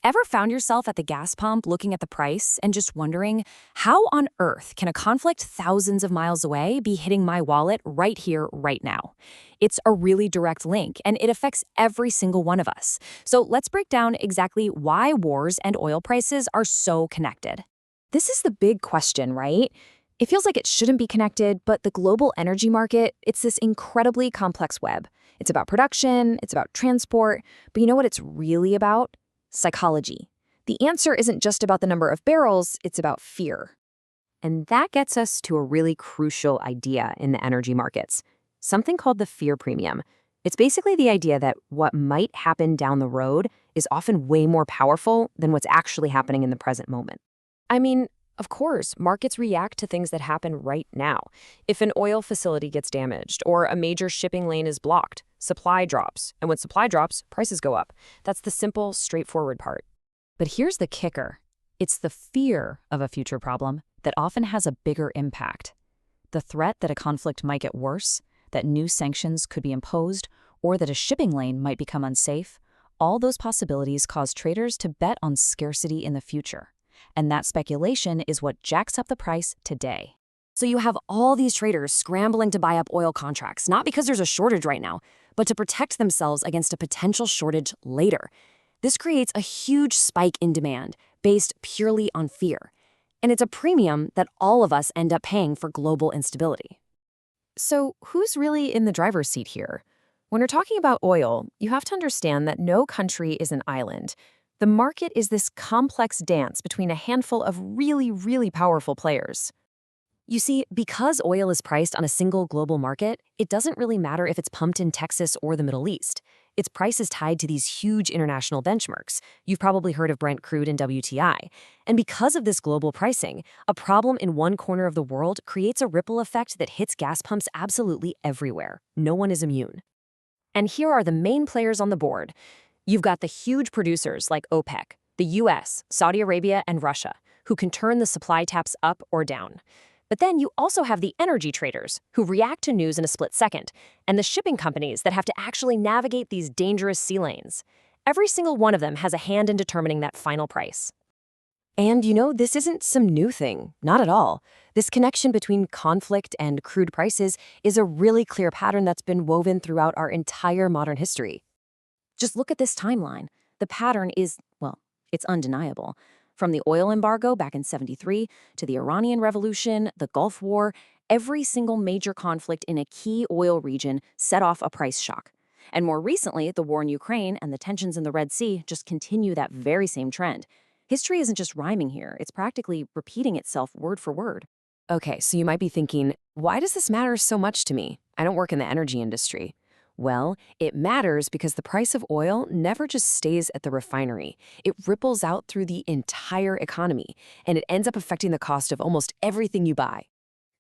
Ever found yourself at the gas pump looking at the price and just wondering, how on earth can a conflict thousands of miles away be hitting my wallet right here, right now? It's a really direct link, and it affects every single one of us. So let's break down exactly why wars and oil prices are so connected. This is the big question, right? It feels like it shouldn't be connected, but the global energy market, it's this incredibly complex web. It's about production, it's about transport, but you know what it's really about? Psychology. The answer isn't just about the number of barrels, it's about fear. And that gets us to a really crucial idea in the energy markets, something called the fear premium. It's basically the idea that what might happen down the road is often way more powerful than what's actually happening in the present moment. I mean, of course, markets react to things that happen right now. If an oil facility gets damaged or a major shipping lane is blocked, supply drops. And when supply drops, prices go up. That's the simple, straightforward part. But here's the kicker. It's the fear of a future problem that often has a bigger impact. The threat that a conflict might get worse, that new sanctions could be imposed, or that a shipping lane might become unsafe, all those possibilities cause traders to bet on scarcity in the future. And that speculation is what jacks up the price today. So you have all these traders scrambling to buy up oil contracts, not because there's a shortage right now, but to protect themselves against a potential shortage later. This creates a huge spike in demand based purely on fear. And it's a premium that all of us end up paying for global instability. So who's really in the driver's seat here? When you're talking about oil, you have to understand that no country is an island. The market is this complex dance between a handful of really, really powerful players. You see, because oil is priced on a single global market, it doesn't really matter if it's pumped in Texas or the Middle East. Its price is tied to these huge international benchmarks. You've probably heard of Brent crude and WTI. And because of this global pricing, a problem in one corner of the world creates a ripple effect that hits gas pumps absolutely everywhere. No one is immune. And here are the main players on the board. You've got the huge producers like OPEC, the US, Saudi Arabia, and Russia, who can turn the supply taps up or down. But then you also have the energy traders, who react to news in a split second, and the shipping companies that have to actually navigate these dangerous sea lanes. Every single one of them has a hand in determining that final price. And this isn't some new thing, not at all. This connection between conflict and crude prices is a really clear pattern that's been woven throughout our entire modern history. Just look at this timeline. The pattern is, well, it's undeniable. From the oil embargo back in '73 to the Iranian Revolution, the Gulf War, every single major conflict in a key oil region set off a price shock. And more recently, the war in Ukraine and the tensions in the Red Sea just continue that very same trend. History isn't just rhyming here, it's practically repeating itself word for word. Okay, so you might be thinking, why does this matter so much to me? I don't work in the energy industry. Well, it matters because the price of oil never just stays at the refinery. It ripples out through the entire economy, and it ends up affecting the cost of almost everything you buy.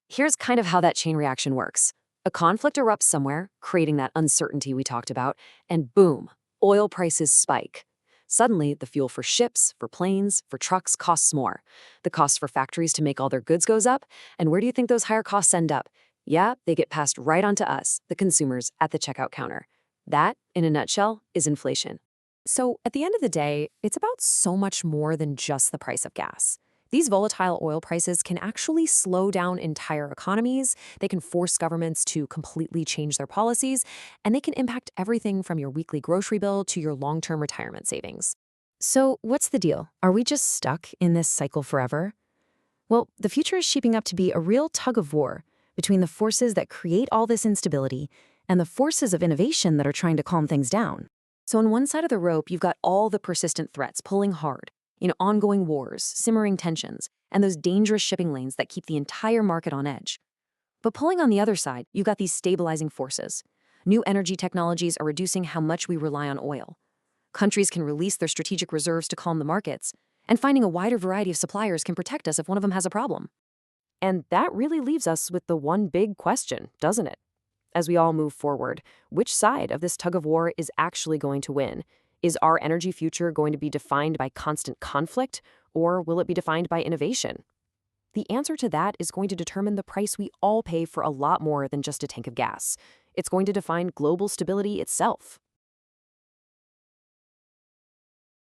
Here's kind of how that chain reaction works. A conflict erupts somewhere, creating that uncertainty we talked about, and boom, oil prices spike. Suddenly, the fuel for ships, for planes, for trucks costs more. The cost for factories to make all their goods goes up, and where do you think those higher costs end up? Yeah, they get passed right on to us, the consumers, at the checkout counter. That, in a nutshell, is inflation. So, at the end of the day, it's about so much more than just the price of gas. These volatile oil prices can actually slow down entire economies, they can force governments to completely change their policies, and they can impact everything from your weekly grocery bill to your long-term retirement savings. So, what's the deal? Are we just stuck in this cycle forever? Well, the future is shaping up to be a real tug of war between the forces that create all this instability and the forces of innovation that are trying to calm things down. So on one side of the rope, you've got all the persistent threats pulling hard, ongoing wars, simmering tensions, and those dangerous shipping lanes that keep the entire market on edge. But pulling on the other side, you've got these stabilizing forces. New energy technologies are reducing how much we rely on oil. Countries can release their strategic reserves to calm the markets, and finding a wider variety of suppliers can protect us if one of them has a problem. And that really leaves us with the one big question, doesn't it? As we all move forward, which side of this tug of war is actually going to win? Is our energy future going to be defined by constant conflict, or will it be defined by innovation? The answer to that is going to determine the price we all pay for a lot more than just a tank of gas. It's going to define global stability itself.